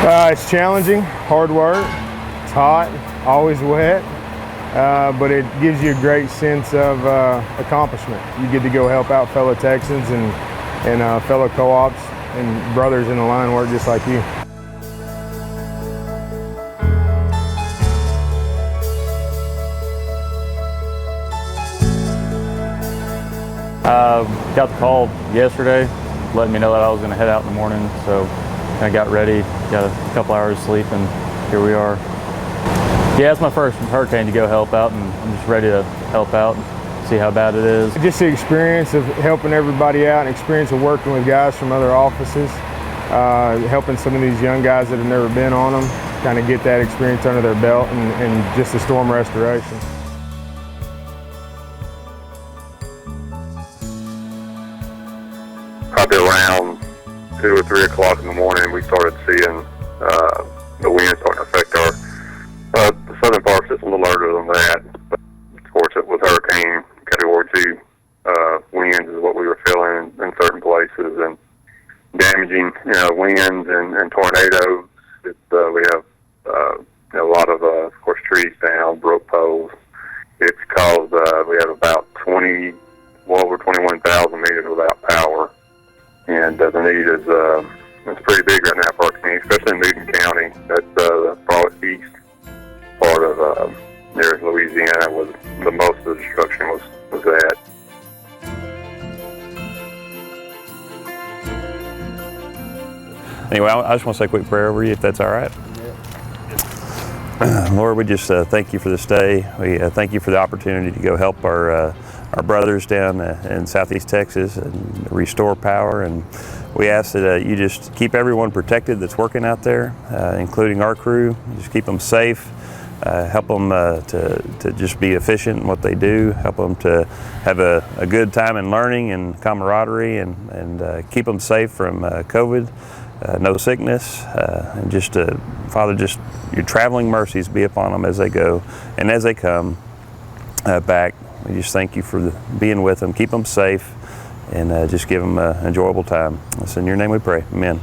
It's challenging, hard work, it's hot, always wet, but it gives you a great sense of accomplishment. You get to go help out fellow Texans and fellow co-ops and brothers in the line work just like you. Got the call yesterday, letting me know that I was going to head out in the morning, so I got ready, got a couple hours of sleep, and here we are. Yeah, it's my first hurricane to go help out, and I'm just ready to help out and see how bad it is. Just the experience of helping everybody out, and experience of working with guys from other offices, helping some of these young guys that have never been on them, kind of get that experience under their belt, and just the storm restoration. Probably around 2 or 3 o'clock in the morning, we started seeing the wind starting to affect our the southern parts. It's a little earlier than that, but of course, it was hurricane category 2 winds is what we were feeling in certain places, and damaging winds and tornadoes. We have a lot of course, trees down, broke poles. It's caused we have about over 21,000 meters without power. And the need is it's pretty big right now for our community, especially in Newton County. That's the farthest east part of near Louisiana, was the most of the destruction was at. Anyway, I just want to say a quick prayer over you, if that's all right. Lord, we just thank you for this day. We thank you for the opportunity to go help our brothers down in Southeast Texas and restore power, and we ask that you just keep everyone protected that's working out there, including our crew. Just keep them safe, help them to just be efficient in what they do, help them to have a good time in learning and camaraderie, and keep them safe from COVID, no sickness, and just Father, just your traveling mercies be upon them as they go and as they come back. We just thank you for being with them. Keep them safe, and just give them an enjoyable time. It's in your name we pray. Amen.